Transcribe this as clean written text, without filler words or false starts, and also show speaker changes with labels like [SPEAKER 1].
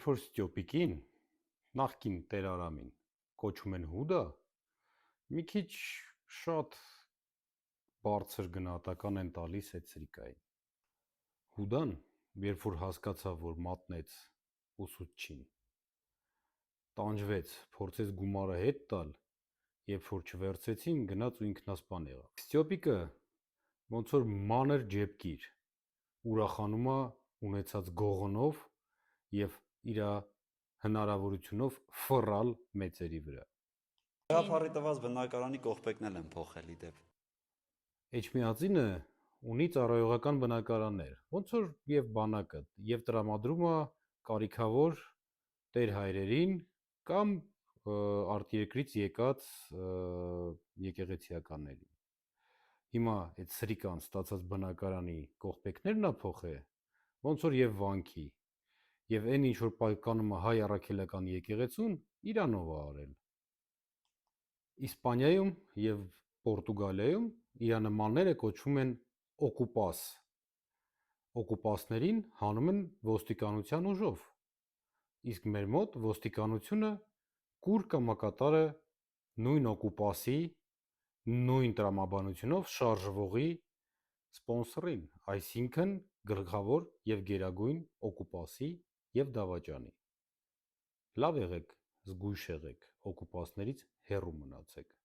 [SPEAKER 1] որ Ստյոպիկին, նախկին տերարամին, կոչում են Հուդա, մի քիչ շատ բարձր գնահատական են տալիս այդ սրիկային։ Հուդան, երբ որ հասկացավ, որ մատնեց ուսուցչին, տանջվեց, փորձեց գումարը հետ տալ, երբ որ չվերցեցին, գնաց ու ինքնասպան եղավ։ Ստյոպիկը ոնց որ մանր ջեպկիր, ուրախանում է ունեցած գողոնով եւ իր հնարավորությունով ֆռալ մեծերի վրա։
[SPEAKER 2] Գաղափարի տված բնակարանի կողպեքն էլ են փոխել իդեպ։
[SPEAKER 1] Էջմիածինը ունի ծառայողական բնակարաններ, ոնց որ եւ բանակը, եւ տրամադրում է կարիքավոր տեր հայրերին կամ արտերկրից եկած եկեղեցիականներին։ Հիմա այդ սրիկան ստացած բնակարանի կողպեքներն է փոխել, ոնց որ եւ վանքի, եւ այն ինչ որ պատկանում է հայ առաքելական եկեղեցուն, իրանով է արել։ Իսպանիայում եւ Պորտուգալիայում իր նմանները կոչվում են օկուպաս։ Օկուպասներին հանում են ոստիկանության ուժով, իսկ մեր մոտ ոստիկանությունը կուր կամակատարը նույն օկուպասի, նույն տրամաբանությունով շարժվողի սպոնսորին, այսինքն գլխավոր եւ գերագույն օկուպասի եւ դավաճանի։ Լավ եղեք, զգույշ եղեք, օկուպասներից հեռու մնացեք։